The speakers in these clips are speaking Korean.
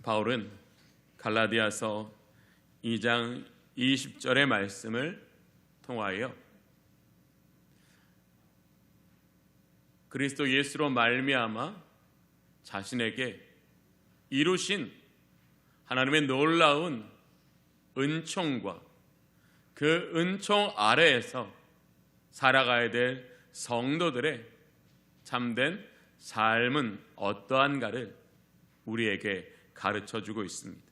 바울은 갈라디아서 2장 20절의 말씀을 통하여 그리스도 예수로 말미암아 자신에게 이루신 하나님의 놀라운 은총과 그 은총 아래에서 살아가야 될 성도들의 참된 삶은 어떠한가를 우리에게 가르쳐주고 있습니다.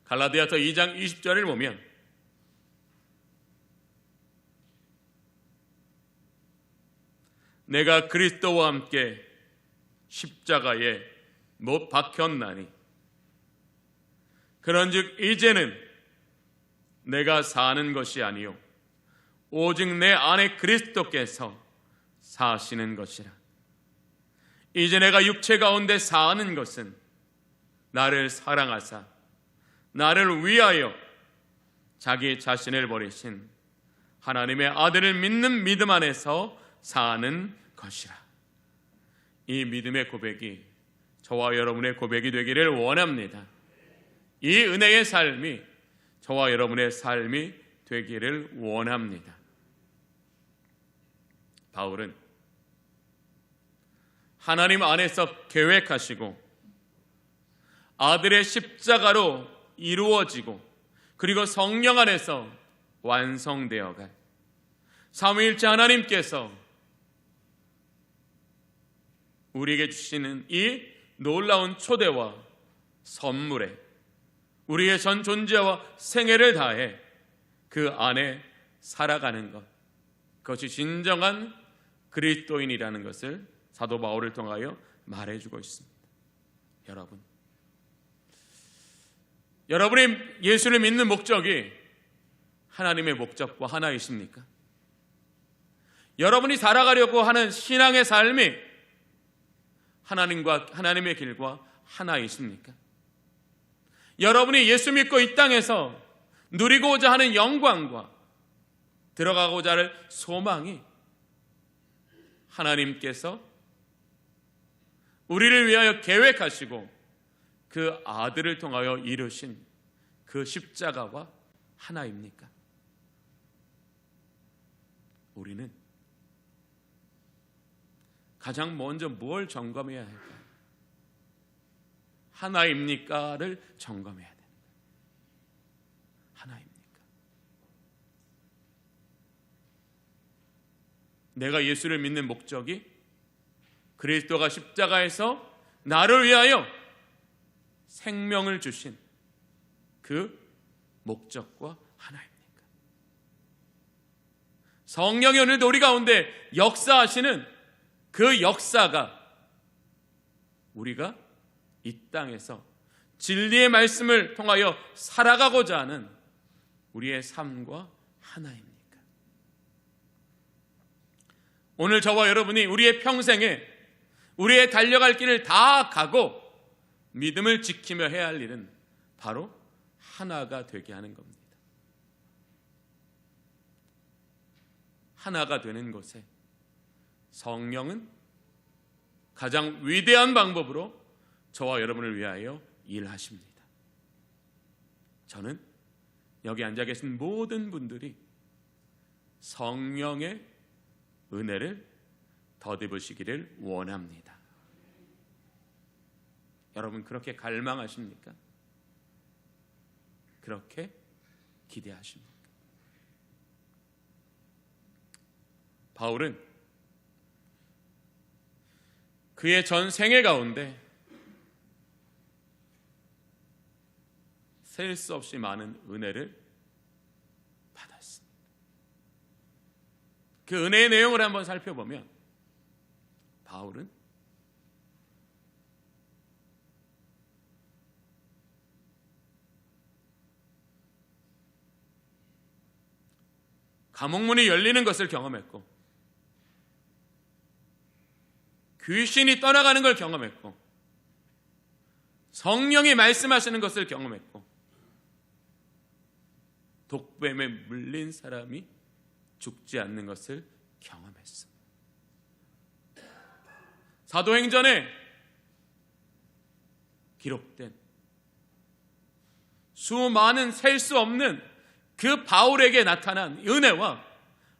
갈라디아서 2장 20절을 보면 내가 그리스도와 함께 십자가에 못 박혔나니 그런즉 이제는 내가 사는 것이 아니요 오직 내 안에 그리스도께서 사시는 것이라. 이제 내가 육체 가운데 사는 것은 나를 사랑하사 나를 위하여 자기 자신을 버리신 하나님의 아들을 믿는 믿음 안에서 사는 것이라. 이 믿음의 고백이 저와 여러분의 고백이 되기를 원합니다. 이 은혜의 삶이 저와 여러분의 삶이 되기를 원합니다. 바울은 하나님 안에서 계획하시고 아들의 십자가로 이루어지고 그리고 성령 안에서 완성되어갈 삼위일체 하나님께서 우리에게 주시는 이 놀라운 초대와 선물에 우리의 전 존재와 생애를 다해 그 안에 살아가는 것, 그것이 진정한 그리스도인이라는 것을 사도 바울을 통하여 말해주고 있습니다. 여러분이 예수를 믿는 목적이 하나님의 목적과 하나이십니까? 여러분이 살아가려고 하는 신앙의 삶이 하나님의 길과 하나이십니까? 여러분이 예수 믿고 이 땅에서 누리고자 하는 영광과 들어가고자 할 소망이 하나님께서 우리를 위하여 계획하시고 그 아들을 통하여 이루신 그 십자가와 하나입니까? 우리는 가장 먼저 뭘 점검해야 할까요? 하나입니까를 점검해야 됩니다. 하나입니까? 내가 예수를 믿는 목적이 그리스도가 십자가에서 나를 위하여 생명을 주신 그 목적과 하나입니까? 성령이 오늘도 우리 가운데 역사하시는 그 역사가 우리가 이 땅에서 진리의 말씀을 통하여 살아가고자 하는 우리의 삶과 하나입니까? 오늘 저와 여러분이 우리의 평생에 우리의 달려갈 길을 다 가고 믿음을 지키며 해야 할 일은 바로 하나가 되게 하는 겁니다. 하나가 되는 것에 성령은 가장 위대한 방법으로 저와 여러분을 위하여 일하십니다. 저는 여기 앉아 계신 모든 분들이 성령의 은혜를 덧입으시기를 원합니다. 여러분 그렇게 갈망하십니까? 그렇게 기대하십니까? 바울은 그의 전 생애 가운데 셀 수 없이 많은 은혜를 받았습니다. 그 은혜의 내용을 한번 살펴보면 바울은 감옥문이 열리는 것을 경험했고 귀신이 떠나가는 걸 경험했고 성령이 말씀하시는 것을 경험했고 독뱀에 물린 사람이 죽지 않는 것을 경험했습니다. 사도행전에 기록된 수많은 셀 수 없는 그 바울에게 나타난 은혜와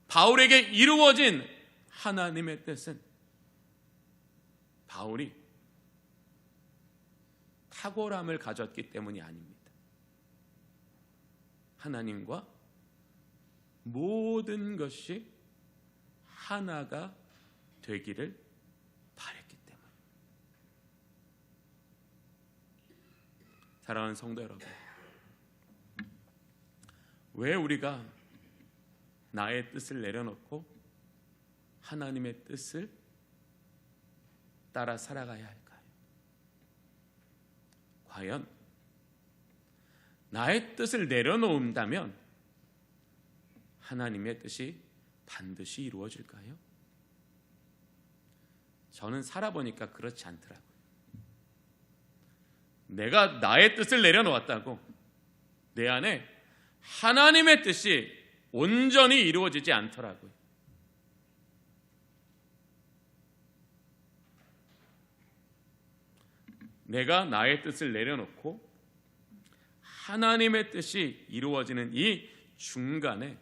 바울에게 이루어진 하나님의 뜻은 바울이 탁월함을 가졌기 때문이 아닙니다. 하나님과 모든 것이 하나가 되기를 바랬기 때문에. 사랑하는 성도 여러분, 왜 우리가 나의 뜻을 내려놓고 하나님의 뜻을 따라 살아가야 할까요? 과연 나의 뜻을 내려놓는다면 하나님의 뜻이 반드시 이루어질까요? 저는 살아보니까 그렇지 않더라고요. 내가 나의 뜻을 내려놓았다고 내 안에 하나님의 뜻이 온전히 이루어지지 않더라고요. 내가 나의 뜻을 내려놓고 하나님의 뜻이 이루어지는 이 중간에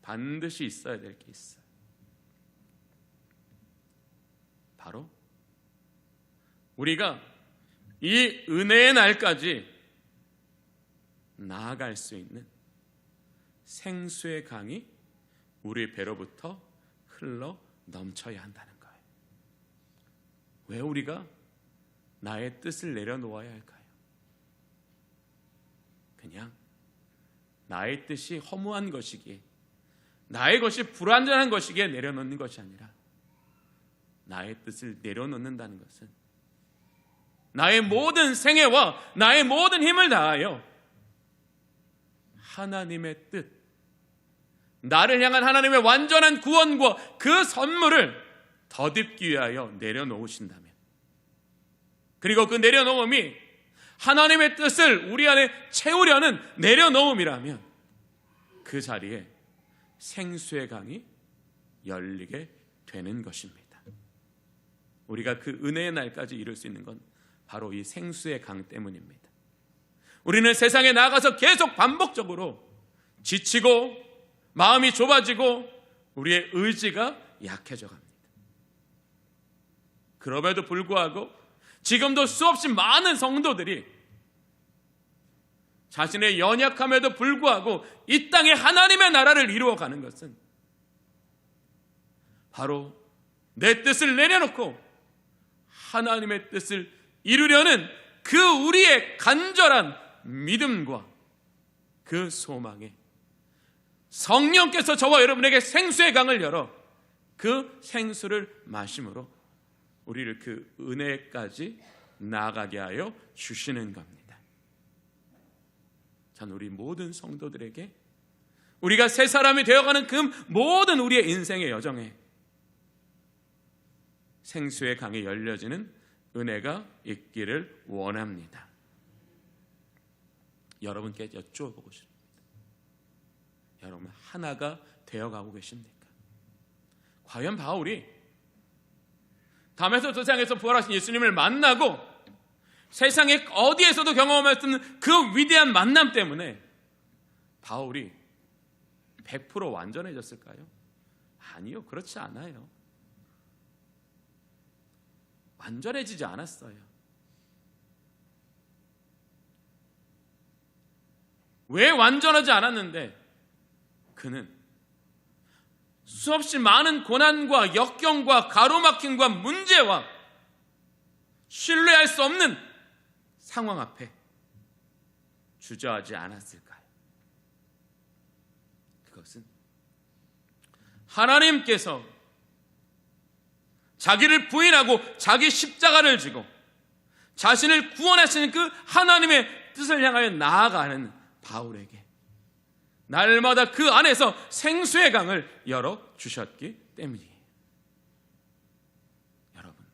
반드시 있어야 될 게 있어요. 바로 우리가 이 은혜의 날까지 나아갈 수 있는 생수의 강이 우리 배로부터 흘러 넘쳐야 한다는 거예요. 왜 우리가 나의 뜻을 내려놓아야 할까요? 그냥 나의 뜻이 허무한 것이기에, 나의 것이 불완전한 것이기에 내려놓는 것이 아니라, 나의 뜻을 내려놓는다는 것은 나의 모든 생애와 나의 모든 힘을 다하여 하나님의 뜻, 나를 향한 하나님의 완전한 구원과 그 선물을 덧입기 위하여 내려놓으신다면, 그리고 그 내려놓음이 하나님의 뜻을 우리 안에 채우려는 내려놓음이라면 그 자리에 생수의 강이 열리게 되는 것입니다. 우리가 그 은혜의 날까지 이룰 수 있는 건 바로 이 생수의 강 때문입니다. 우리는 세상에 나가서 계속 반복적으로 지치고 마음이 좁아지고 우리의 의지가 약해져 갑니다. 그럼에도 불구하고 지금도 수없이 많은 성도들이 자신의 연약함에도 불구하고 이 땅에 하나님의 나라를 이루어가는 것은 바로 내 뜻을 내려놓고 하나님의 뜻을 이루려는 그 우리의 간절한 믿음과 그 소망에 성령께서 저와 여러분에게 생수의 강을 열어 그 생수를 마심으로 우리를 그 은혜까지 나아가게 하여 주시는 겁니다. 전 우리 모든 성도들에게 우리가 새 사람이 되어가는 그 모든 우리의 인생의 여정에 생수의 강이 열려지는 은혜가 있기를 원합니다. 여러분께 여쭈어보고 싶습니다. 여러분 하나가 되어가고 계십니까? 과연 바울이 다메섹 도상에서 부활하신 예수님을 만나고 세상에 어디에서도 경험할 수 없는 그 위대한 만남 때문에 바울이 100% 완전해졌을까요? 아니요, 그렇지 않아요. 완전해지지 않았어요. 왜 완전하지 않았는데? 그는 수없이 많은 고난과 역경과 가로막힘과 문제와 신뢰할 수 없는 상황 앞에 주저하지 않았을까요? 그것은 하나님께서 자기를 부인하고 자기 십자가를 지고 자신을 구원하시는 그 하나님의 뜻을 향하여 나아가는 바울에게 날마다 그 안에서 생수의 강을 열어주셨기 때문이에요. 여러분,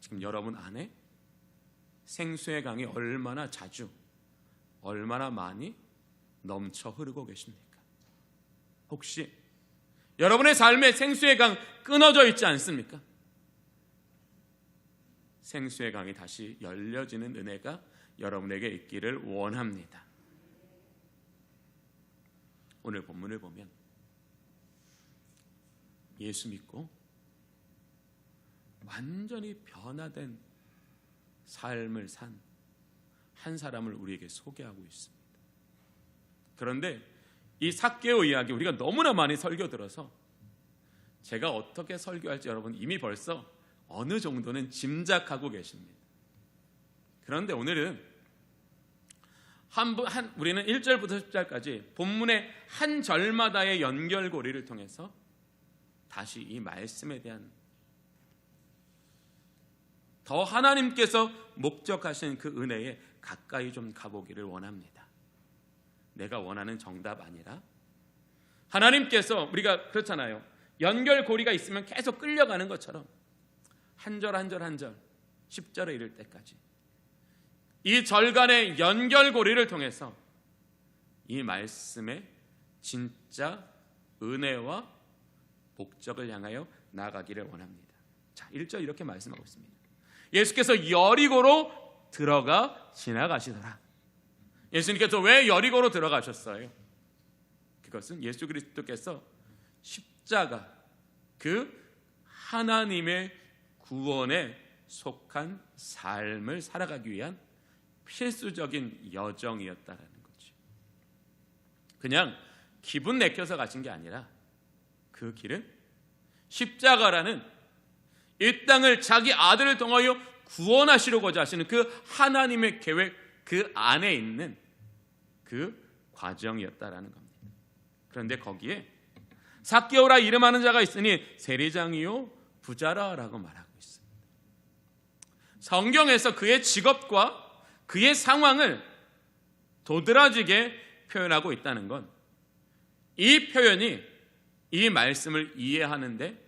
지금 여러분 안에 생수의 강이 얼마나 자주, 얼마나 많이 넘쳐 흐르고 계십니까? 혹시 여러분의 삶에 생수의 강 끊어져 있지 않습니까? 생수의 강이 다시 열려지는 은혜가 여러분에게 있기를 원합니다. 오늘 본문을 보면 예수 믿고 완전히 변화된 삶을 산 한 사람을 우리에게 소개하고 있습니다. 그런데 이 삭개오 이야기 우리가 너무나 많이 설교 들어서 제가 어떻게 설교할지 여러분 이미 벌써 어느 정도는 짐작하고 계십니다. 그런데 오늘은 우리는 1절부터 10절까지 본문의 한 절마다의 연결고리를 통해서 다시 이 말씀에 대한 더 하나님께서 목적하신 그 은혜에 가까이 좀 가보기를 원합니다. 내가 원하는 정답 아니라 하나님께서, 우리가 그렇잖아요, 연결고리가 있으면 계속 끌려가는 것처럼 한 절 한 절 한 절 10절에 이를 때까지 이 절간의 연결고리를 통해서 이 말씀의 진짜 은혜와 목적을 향하여 나아가기를 원합니다. 자, 1절 이렇게 말씀하고 있습니다. 예수께서 여리고로 들어가 지나가시더라. 예수님께서 왜 여리고로 들어가셨어요? 그것은 예수 그리스도께서 십자가, 그 하나님의 구원에 속한 삶을 살아가기 위한 필수적인 여정이었다라는 거죠. 그냥 기분 내켜서 가신 게 아니라 그 길은 십자가라는 이 땅을 자기 아들을 통하여 구원하시려고자 하시는 그 하나님의 계획, 그 안에 있는 그 과정이었다라는 겁니다. 그런데 거기에 삭개오라 이름하는 자가 있으니 세리장이요 부자라라고 말하고 있습니다. 성경에서 그의 직업과 그의 상황을 도드라지게 표현하고 있다는 건 이 표현이 이 말씀을 이해하는데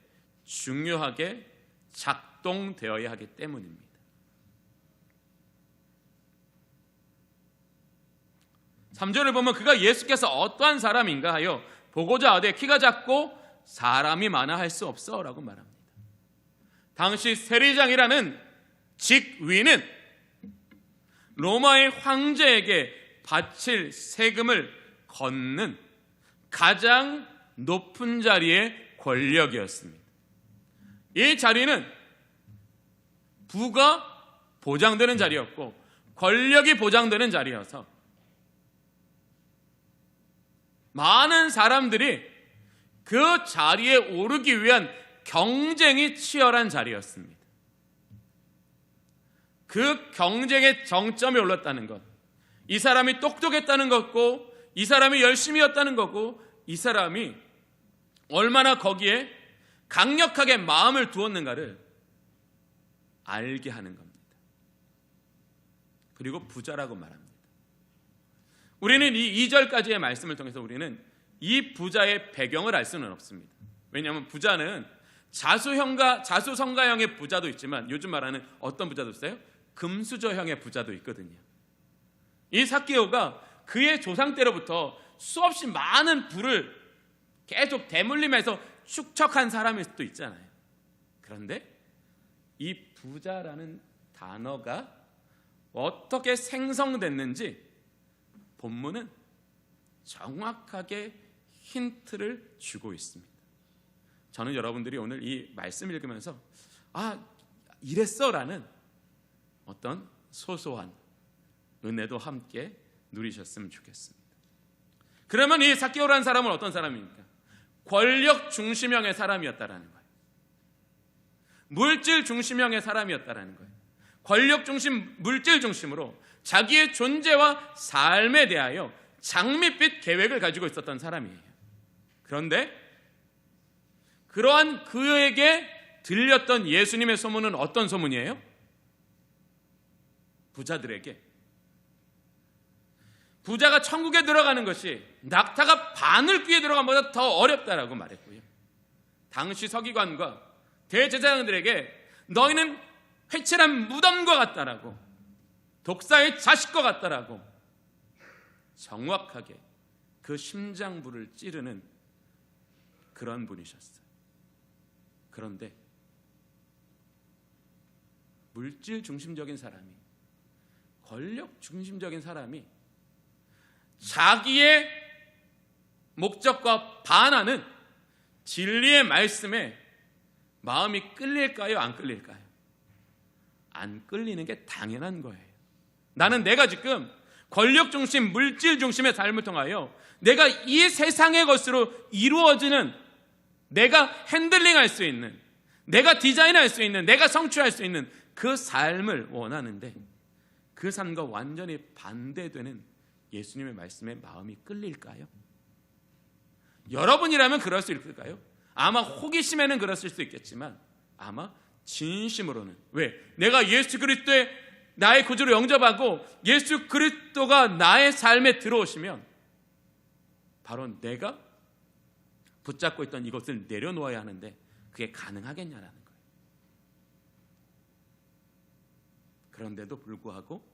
중요하게 작동되어야 하기 때문입니다. 3절을 보면 그가 예수께서 어떠한 사람인가 하여 보고자 하되 키가 작고 사람이 많아 할 수 없어 라고 말합니다. 당시 세리장이라는 직위는 로마의 황제에게 바칠 세금을 걷는 가장 높은 자리의 권력이었습니다. 이 자리는 부가 보장되는 자리였고 권력이 보장되는 자리여서 많은 사람들이 그 자리에 오르기 위한 경쟁이 치열한 자리였습니다. 그 경쟁의 정점에 올랐다는 것, 이 사람이 똑똑했다는 것고 이 사람이 열심히였다는 거고 이 사람이 얼마나 거기에 강력하게 마음을 두었는가를 알게 하는 겁니다. 그리고 부자라고 말합니다. 우리는 이 2절까지의 말씀을 통해서 우리는 이 부자의 배경을 알 수는 없습니다. 왜냐하면 부자는 자수성가형의 부자도 있지만 요즘 말하는 어떤 부자도 있어요? 금수저형의 부자도 있거든요. 이 삭개오가 그의 조상 때로부터 수없이 많은 부를 계속 대물림해서 축적한 사람일 수도 있잖아요. 그런데 이 부자라는 단어가 어떻게 생성됐는지 본문은 정확하게 힌트를 주고 있습니다. 저는 여러분들이 오늘 이 말씀 읽으면서 이랬어라는 어떤 소소한 은혜도 함께 누리셨으면 좋겠습니다. 그러면 이 삭개오라는 사람은 어떤 사람입니까? 권력 중심형의 사람이었다라는 거예요. 물질 중심형의 사람이었다라는 거예요. 권력 중심, 물질 중심으로 자기의 존재와 삶에 대하여 장밋빛 계획을 가지고 있었던 사람이에요. 그런데 그러한 그에게 들렸던 예수님의 소문은 어떤 소문이에요? 부자들에게 부자가 천국에 들어가는 것이 낙타가 바늘귀에 들어간 것보다 더 어렵다라고 말했고요. 당시 서기관과 대제사장들에게 너희는 회칠한 무덤과 같다라고, 독사의 자식과 같다라고 정확하게 그 심장부를 찌르는 그런 분이셨어요. 그런데 물질 중심적인 사람이, 권력 중심적인 사람이 자기의 목적과 반하는 진리의 말씀에 마음이 끌릴까요? 안 끌릴까요? 안 끌리는 게 당연한 거예요. 나는 내가 지금 권력 중심, 물질 중심의 삶을 통하여 내가 이 세상의 것으로 이루어지는, 내가 핸들링할 수 있는, 내가 디자인할 수 있는, 내가 성취할 수 있는 그 삶을 원하는데 그 삶과 완전히 반대되는 예수님의 말씀에 마음이 끌릴까요? 여러분이라면 그럴 수 있을까요? 아마 호기심에는 그랬을 수 있겠지만 아마 진심으로는, 왜? 내가 예수 그리스도의 나의 구주로 영접하고 예수 그리스도가 나의 삶에 들어오시면 바로 내가 붙잡고 있던 이것을 내려놓아야 하는데 그게 가능하겠냐라는 거예요. 그런데도 불구하고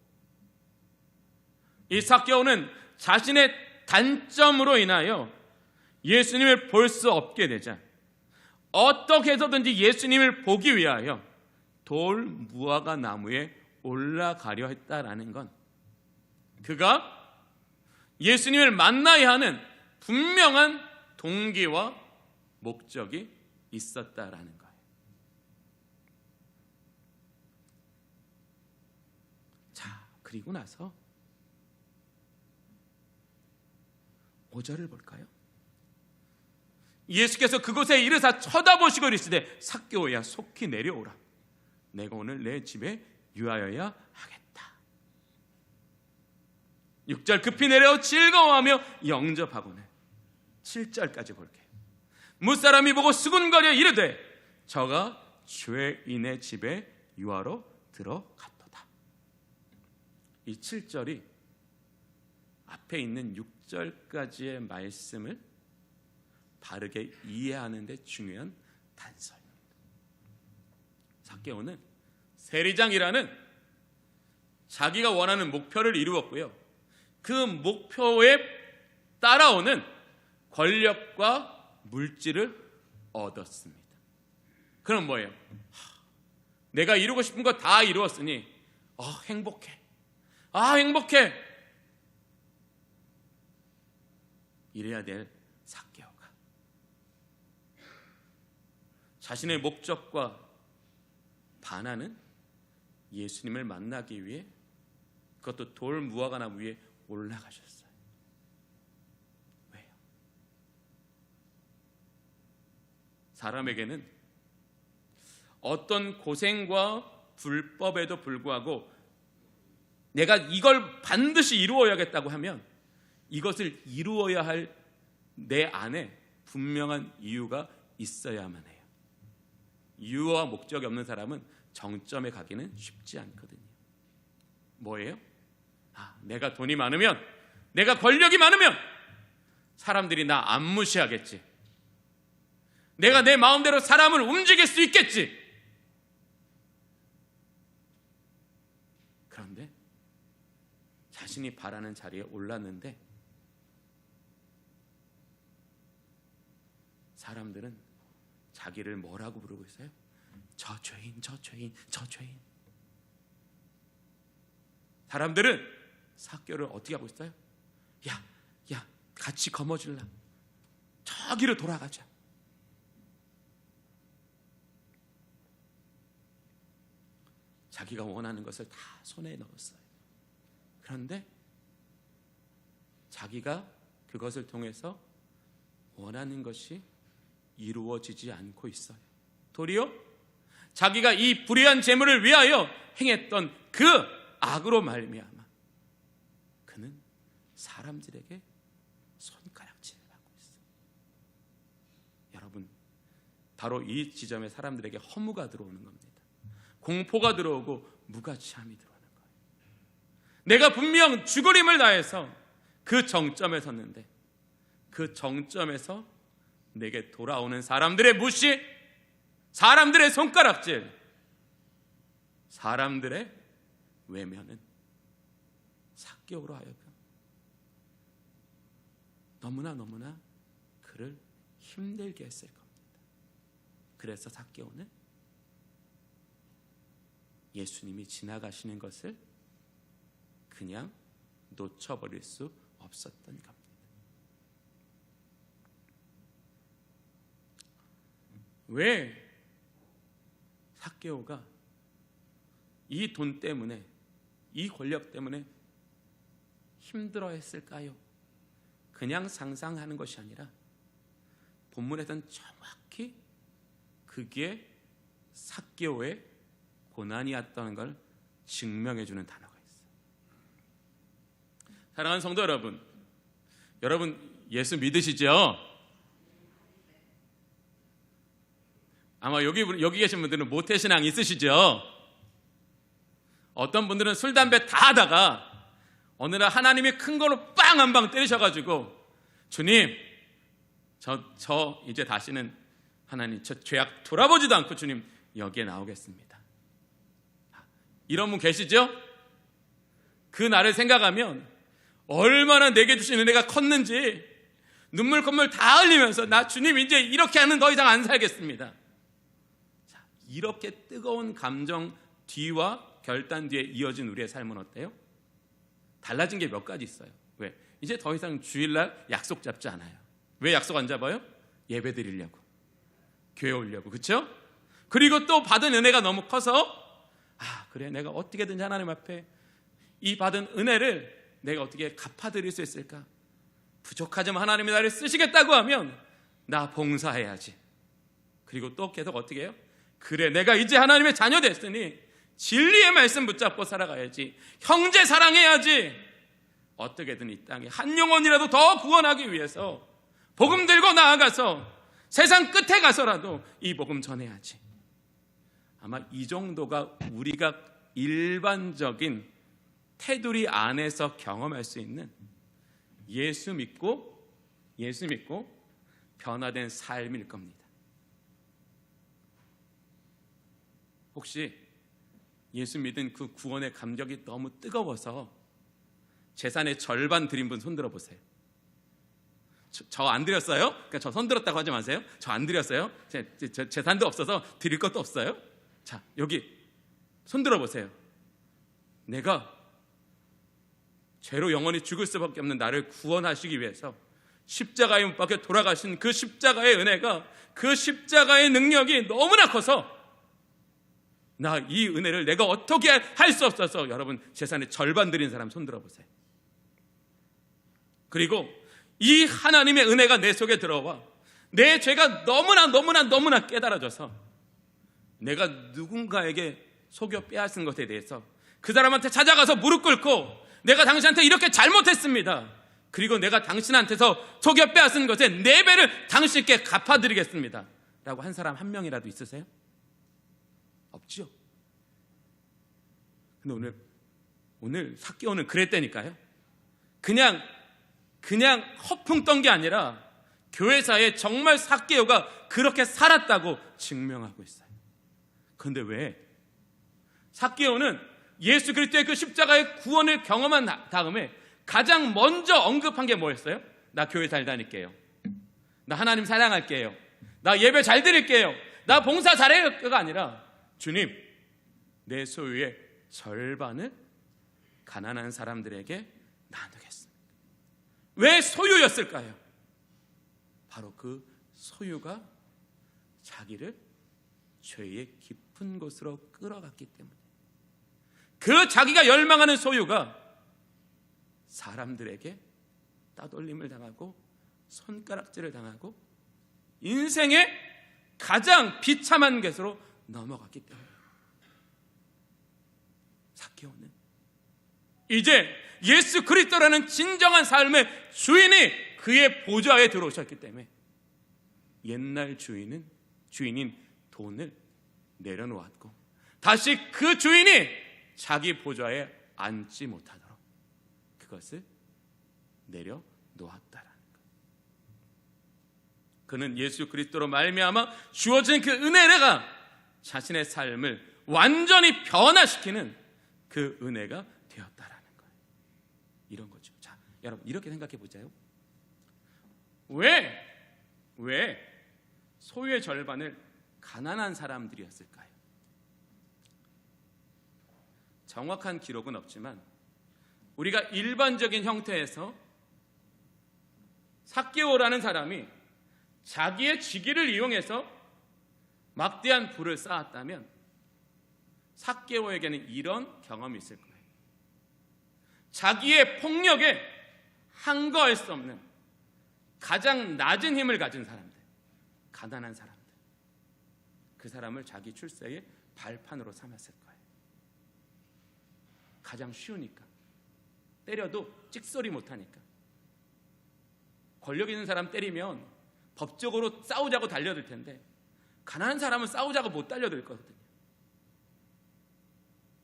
이 삭개오는 자신의 단점으로 인하여 예수님을 볼 수 없게 되자 어떻게 해서든지 예수님을 보기 위하여 돌 무화과 나무에 올라가려 했다라는 건 그가 예수님을 만나야 하는 분명한 동기와 목적이 있었다라는 거예요. 자, 그리고 나서 5절을 볼까요? 예수께서 그곳에 이르사 쳐다보시고 이르시되 삭개오야 속히 내려오라. 내가 오늘 내 집에 유하여야 하겠다. 6절 급히 내려 즐거워하며 영접하고는 7절까지 볼게요. 무사람이 보고 수군거려 이르되 저가 죄인의 집에 유하러 들어갔도다. 이 7절이 앞에 있는 6절까지의 말씀을 바르게 이해하는 데 중요한 단서입니다. 삭개오는 세리장이라는 자기가 원하는 목표를 이루었고요, 그 목표에 따라오는 권력과 물질을 얻었습니다. 그럼 뭐예요? 내가 이루고 싶은 거 다 이루었으니 행복해. 행복해. 이래야 될 삭개오가 자신의 목적과 반하는 예수님을 만나기 위해, 그것도 돌 무화과 나무 위에 올라가셨어요. 왜요? 사람에게는 어떤 고생과 불법에도 불구하고 내가 이걸 반드시 이루어야겠다고 하면 이것을 이루어야 할 내 안에 분명한 이유가 있어야만 해요. 이유와 목적이 없는 사람은 정점에 가기는 쉽지 않거든요. 뭐예요? 내가 돈이 많으면, 내가 권력이 많으면 사람들이 나 안 무시하겠지. 내가 내 마음대로 사람을 움직일 수 있겠지. 그런데 자신이 바라는 자리에 올랐는데 사람들은 자기를 뭐라고 부르고 있어요? 저 죄인, 저 죄인, 저 죄인. 사람들은 삭개오를 어떻게 하고 있어요? 야, 같이 거머쥘라. 저기로 돌아가자. 자기가 원하는 것을 다 손에 넣었어요. 그런데 자기가 그것을 통해서 원하는 것이 이루어지지 않고 있어요. 도리어 자기가 이 불의한 재물을 위하여 행했던 그 악으로 말미암아 그는 사람들에게 손가락질을 받고 있어요. 여러분, 바로 이 지점에 사람들에게 허무가 들어오는 겁니다. 공포가 들어오고 무가치함이 들어오는 거예요. 내가 분명 죽으림을 다해서 그 정점에 섰는데 그 정점에서 내게 돌아오는 사람들의 무시, 사람들의 손가락질, 사람들의 외면은 삭개오로 하여금 너무나 그를 힘들게 했을 겁니다. 그래서 삭개오는 예수님이 지나가시는 것을 그냥 놓쳐버릴 수 없었던 겁니다. 왜 삭개오가 이 돈 때문에, 이 권력 때문에 힘들어했을까요? 그냥 상상하는 것이 아니라 본문에서는 정확히 그게 삭개오의 고난이었다는 걸 증명해 주는 단어가 있어요. 사랑하는 성도 여러분, 예수 믿으시죠? 아마 여기 계신 분들은 모태신앙 있으시죠? 어떤 분들은 술, 담배 다 하다가 어느 날 하나님이 큰 걸로 빵 한 방 때리셔가지고, 주님, 저 이제 다시는 하나님 저 죄악 돌아보지도 않고 주님 여기에 나오겠습니다. 이런 분 계시죠? 그 날을 생각하면 얼마나 내게 주신 은혜가 컸는지 눈물 콧물 다 흘리면서, 나 주님 이제 이렇게 하는 더 이상 안 살겠습니다. 자, 이렇게 뜨거운 감정 뒤와 결단 뒤에 이어진 우리의 삶은 어때요? 달라진 게 몇 가지 있어요. 왜? 이제 더 이상 주일날 약속 잡지 않아요. 왜 약속 안 잡아요? 예배 드리려고, 교회 오려고, 그렇죠? 그리고 또 받은 은혜가 너무 커서, 그래, 내가 어떻게든지 하나님 앞에 이 받은 은혜를 내가 어떻게 갚아드릴 수 있을까? 부족하지만 하나님이 나를 쓰시겠다고 하면 나 봉사해야지. 그리고 또 계속 어떻게 해요? 그래, 내가 이제 하나님의 자녀 됐으니 진리의 말씀 붙잡고 살아가야지. 형제 사랑해야지. 어떻게든 이 땅에 한 영혼이라도 더 구원하기 위해서 복음 들고 나아가서 세상 끝에 가서라도 이 복음 전해야지. 아마 이 정도가 우리가 일반적인 테두리 안에서 경험할 수 있는 예수 믿고 변화된 삶일 겁니다. 혹시 예수 믿은 그 구원의 감격이 너무 뜨거워서 재산의 절반 드린 분 손들어 보세요. 저 안 드렸어요? 그러니까 저 손 들었다고 하지 마세요. 저 안 드렸어요. 재산도 없어서 드릴 것도 없어요. 자, 여기 손 들어 보세요. 내가 죄로 영원히 죽을 수밖에 없는 나를 구원하시기 위해서 십자가에 못 박혀 돌아가신 그 십자가의 은혜가, 그 십자가의 능력이 너무나 커서 나 이 은혜를 내가 어떻게 할 수 없어서, 여러분 재산의 절반 드린 사람 손 들어 보세요. 그리고 이 하나님의 은혜가 내 속에 들어와 내 죄가 너무나 깨달아져서 내가 누군가에게 속여 빼앗은 것에 대해서 그 사람한테 찾아가서 무릎 꿇고, 내가 당신한테 이렇게 잘못했습니다. 그리고 내가 당신한테서 속여 빼앗은 것의 4배를 당신께 갚아드리겠습니다 라고 한 사람 한 명이라도 있으세요? 없죠. 근데 오늘 삭개오는 그랬다니까요. 그냥 허풍 떤 게 아니라 교회사에 정말 삭개오가 그렇게 살았다고 증명하고 있어요. 그런데 왜? 삭개오는 예수 그리스도의 그 십자가의 구원을 경험한 다음에 가장 먼저 언급한 게 뭐였어요? 나 교회 잘 다닐게요. 나 하나님 사랑할게요. 나 예배 잘 드릴게요. 나 봉사 잘해요가 아니라, 주님, 내 소유의 절반을 가난한 사람들에게 나누겠습니다. 왜 소유였을까요? 바로 그 소유가 자기를 죄의 깊은 곳으로 끌어갔기 때문에, 그 자기가 열망하는 소유가 사람들에게 따돌림을 당하고 손가락질을 당하고 인생의 가장 비참한 곳으로 넘어갔기 때문에, 삭개오는 이제 예수 그리스도라는 진정한 삶의 주인이 그의 보좌에 들어오셨기 때문에 옛날 주인인 돈을 내려놓았고, 다시 그 주인이 자기 보좌에 앉지 못하도록 그것을 내려놓았다라는 것. 그는 예수 그리스도로 말미암아 주어진 그 은혜가 자신의 삶을 완전히 변화시키는 그 은혜가 되었다라는 거예요. 이런 거죠. 자, 여러분 이렇게 생각해 보자요. 왜 소유의 절반을 가난한 사람들이었을까요? 정확한 기록은 없지만 우리가 일반적인 형태에서 삭개오라는 사람이 자기의 직위를 이용해서 막대한 부를 쌓았다면 삭개오에게는 이런 경험이 있을 거예요. 자기의 폭력에 항거할 수 없는 가장 낮은 힘을 가진 사람들, 가난한 사람들, 그 사람을 자기 출세의 발판으로 삼았을 거예요. 가장 쉬우니까, 때려도 찍소리 못하니까. 권력 있는 사람 때리면 법적으로 싸우자고 달려들 텐데 가난한 사람은 싸우자고 못 달려들 거거든요.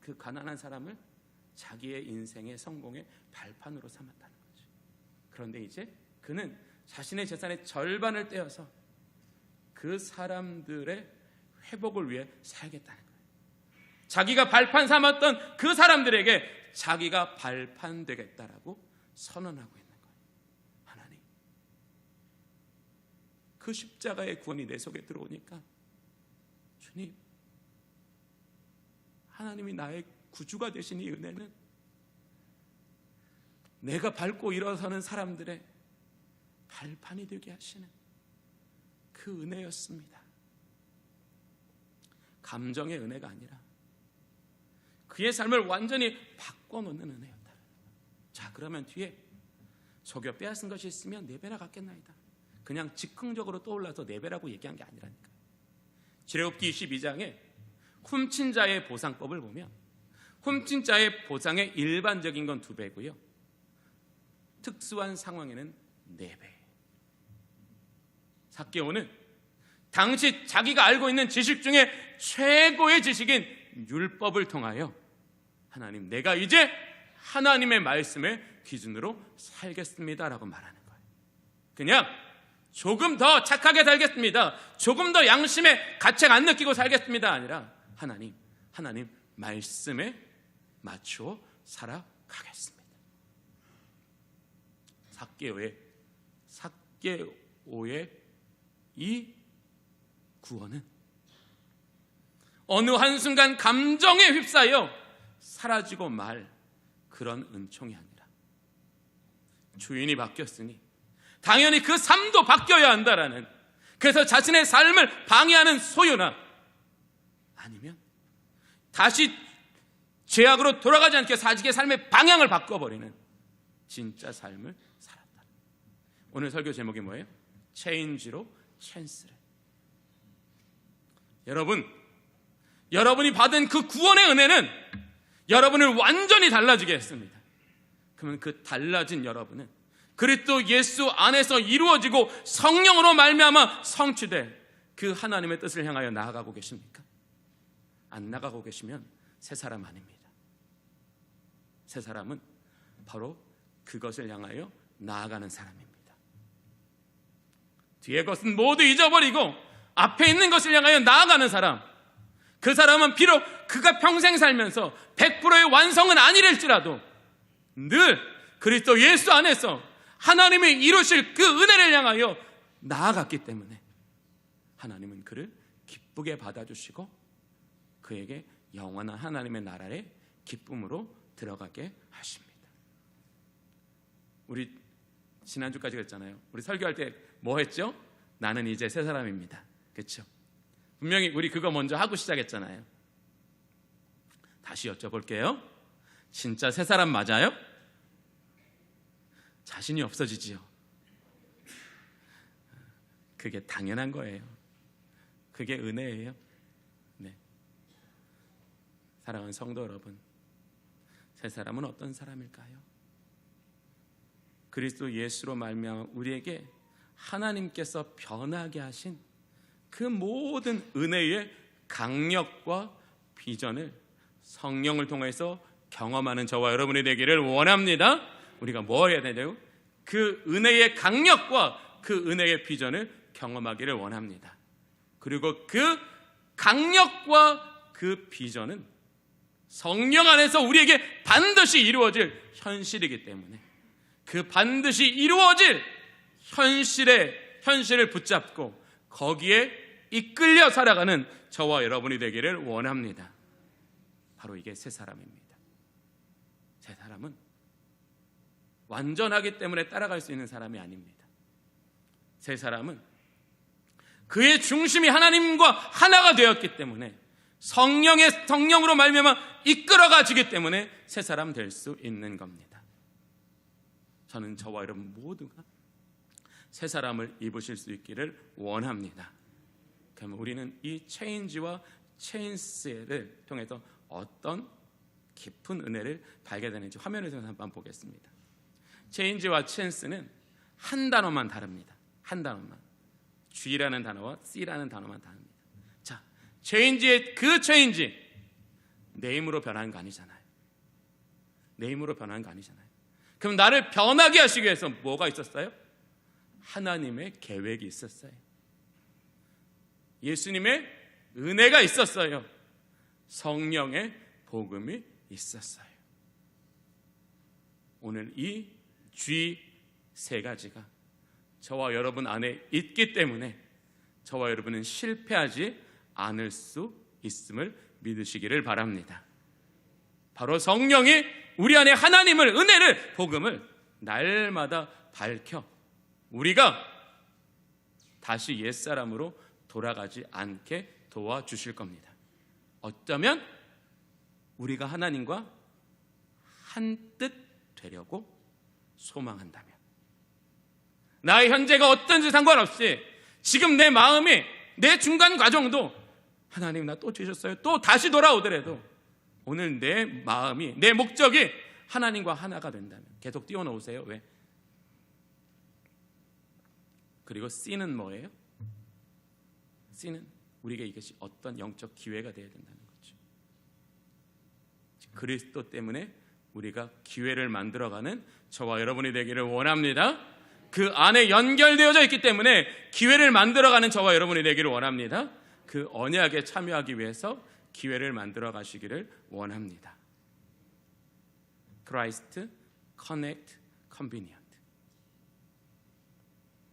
그 가난한 사람을 자기의 인생의 성공의 발판으로 삼았다는 거죠. 그런데 이제 그는 자신의 재산의 절반을 떼어서 그 사람들의 회복을 위해 살겠다는 거예요. 자기가 발판 삼았던 그 사람들에게 자기가 발판 되겠다라고 선언하고 있는 거예요. 하나님, 그 십자가의 구원이 내 속에 들어오니까 주님, 하나님이 나의 구주가 되신 이 은혜는 내가 밟고 일어서는 사람들의 발판이 되게 하시는 그 은혜였습니다. 감정의 은혜가 아니라 그의 삶을 완전히 바꿔놓는 은혜였다. 자, 그러면 뒤에 속여 빼앗은 것이 있으면 4배나 갚겠나이다. 그냥 즉흥적으로 떠올라서 4배라고 얘기한 게 아니라니까요. 출애굽기 22장에 훔친 자의 보상법을 보면 훔친 자의 보상의 일반적인 건 2배고요. 특수한 상황에는 4배. 삭개오는 당시 자기가 알고 있는 지식 중에 최고의 지식인 율법을 통하여 하나님, 내가 이제 하나님의 말씀의 기준으로 살겠습니다라고 말하는 거예요. 그냥 조금 더 착하게 살겠습니다, 조금 더 양심의 가책 안 느끼고 살겠습니다 아니라 하나님 말씀에 맞추어 살아가겠습니다. 삭개오의 이 구원은 어느 한순간 감정에 휩싸여 사라지고 말 그런 은총이 아니라 주인이 바뀌었으니 당연히 그 삶도 바뀌어야 한다라는, 그래서 자신의 삶을 방해하는 소유나 아니면 다시 죄악으로 돌아가지 않게 자기의 삶의 방향을 바꿔버리는 진짜 삶을 살았다. 오늘 설교 제목이 뭐예요? 체인지로 찬스를. 여러분이 받은 그 구원의 은혜는 여러분을 완전히 달라지게 했습니다. 그러면 그 달라진 여러분은 그리스도 예수 안에서 이루어지고 성령으로 말미암아 성취될 그 하나님의 뜻을 향하여 나아가고 계십니까? 안 나가고 계시면 새 사람 아닙니다. 새 사람은 바로 그것을 향하여 나아가는 사람입니다. 뒤의 것은 모두 잊어버리고 앞에 있는 것을 향하여 나아가는 사람, 그 사람은 비록 그가 평생 살면서 100%의 완성은 아니랄지라도 늘 그리스도 예수 안에서 하나님이 이루실 그 은혜를 향하여 나아갔기 때문에 하나님은 그를 기쁘게 받아주시고 그에게 영원한 하나님의 나라의 기쁨으로 들어가게 하십니다. 우리 지난주까지 그랬잖아요. 우리 설교할 때 뭐 했죠? 나는 이제 새 사람입니다. 그렇죠? 분명히 우리 그거 먼저 하고 시작했잖아요. 다시 여쭤볼게요. 진짜 새 사람 맞아요? 자신이 없어지지요. 그게 당연한 거예요. 그게 은혜예요. 네. 사랑하는 성도 여러분, 새 사람은 어떤 사람일까요? 그리스도 예수로 말미암아 우리에게 하나님께서 변하게 하신 그 모든 은혜의 강력과 비전을 성령을 통해서 경험하는 저와 여러분이 되기를 원합니다. 우리가 뭐 해야 되냐고? 그 은혜의 강력과 그 은혜의 비전을 경험하기를 원합니다. 그리고 그 강력과 그 비전은 성령 안에서 우리에게 반드시 이루어질 현실이기 때문에 그 반드시 이루어질 현실을 붙잡고 거기에 이끌려 살아가는 저와 여러분이 되기를 원합니다. 바로 이게 새 사람입니다. 새 사람은 완전하기 때문에 따라갈 수 있는 사람이 아닙니다. 새 사람은 그의 중심이 하나님과 하나가 되었기 때문에 성령으로 말미암아 이끌어가지기 때문에 새 사람 될 수 있는 겁니다. 저는 저와 여러분 모두가 새 사람을 입으실 수 있기를 원합니다. 그러면 우리는 이 체인지와 체인스를 통해서 어떤 깊은 은혜를 발견되는지 화면에서 한번 보겠습니다. 체인지와 체인스는 한 단어만 다릅니다. 한 단어만. G라는 단어와 C라는 단어만 다릅니다. 자, 체인지의 그 체인지 내 힘으로 변한 거 아니잖아요. 내 힘으로 변한 거 아니잖아요. 그럼 나를 변하게 하시기 위해서 뭐가 있었어요? 하나님의 계획이 있었어요. 예수님의 은혜가 있었어요. 성령의 복음이 있었어요. 오늘 이 G 세 가지가 저와 여러분 안에 있기 때문에 저와 여러분은 실패하지 않을 수 있음을 믿으시기를 바랍니다. 바로 성령이 우리 안에 하나님을, 은혜를, 복음을 날마다 밝혀 우리가 다시 옛사람으로 돌아가지 않게 도와주실 겁니다. 어쩌면 우리가 하나님과 한뜻 되려고 소망한다면, 나의 현재가 어떤지 상관없이 지금 내 마음이, 내 중간 과정도 하나님 나 또 주셨어요, 또 다시 돌아오더라도 오늘 내 마음이, 내 목적이 하나님과 하나가 된다면 계속 띄워놓으세요. 왜? 그리고 C는 뭐예요? C는 우리에게 이것이 어떤 영적 기회가 되어야 된다는 거죠. 그리스도 때문에 우리가 기회를 만들어가는 저와 여러분이 되기를 원합니다. 그 안에 연결되어져 있기 때문에 기회를 만들어가는 저와 여러분이 되기를 원합니다. 그 언약에 참여하기 위해서 기회를 만들어 가시기를 원합니다. Christ, Connect, Convenient.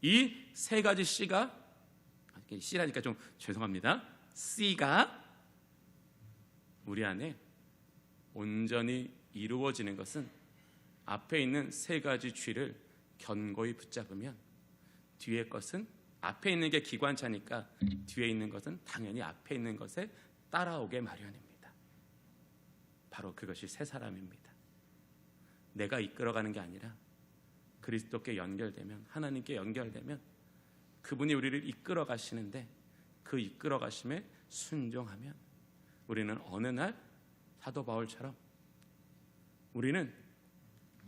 이 세 가지 C가, C라니까 좀 죄송합니다. C가 우리 안에 온전히 이루어지는 것은 앞에 있는 세 가지 G를 견고히 붙잡으면 뒤에 것은, 앞에 있는 게 기관차니까 뒤에 있는 것은 당연히 앞에 있는 것에 따라오게 마련입니다. 바로 그것이 새 사람입니다. 내가 이끌어가는 게 아니라 그리스도께 연결되면, 하나님께 연결되면 그분이 우리를 이끌어 가시는데 그 이끌어 가심에 순종하면 우리는 어느 날 사도 바울처럼 우리는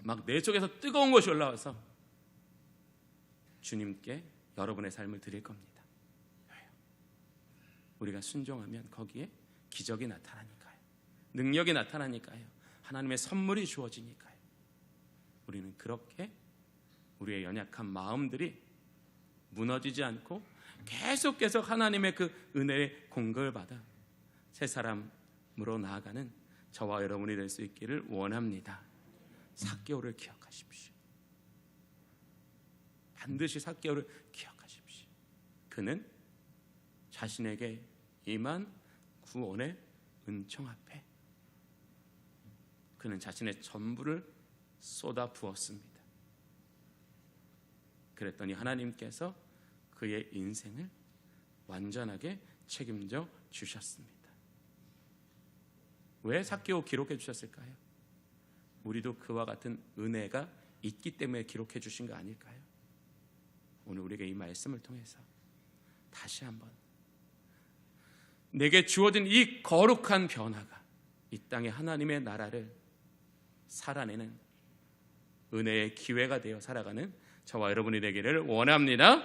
막 내 속에서 뜨거운 것이 올라와서 주님께 여러분의 삶을 드릴 겁니다. 왜요? 우리가 순종하면 거기에 기적이 나타나니까요. 능력이 나타나니까요. 하나님의 선물이 주어지니까요. 우리는 그렇게 우리의 연약한 마음들이 무너지지 않고 계속 하나님의 그 은혜의 공급을 받아 새 사람으로 나아가는 저와 여러분이 될 수 있기를 원합니다. 삭개오를 기억하십시오. 반드시 삭개오를 기억하십시오. 그는 자신에게 임한 구원의 은총 앞에 그는 자신의 전부를 쏟아 부었습니다. 그랬더니 하나님께서 그의 인생을 완전하게 책임져 주셨습니다. 왜 삭개오 기록해 주셨을까요? 우리도 그와 같은 은혜가 있기 때문에 기록해 주신 거 아닐까요? 오늘 우리에게 이 말씀을 통해서 다시 한번 내게 주어진 이 거룩한 변화가 이 땅에 하나님의 나라를 살아내는 은혜의 기회가 되어 살아가는 저와 여러분이 되기를 원합니다.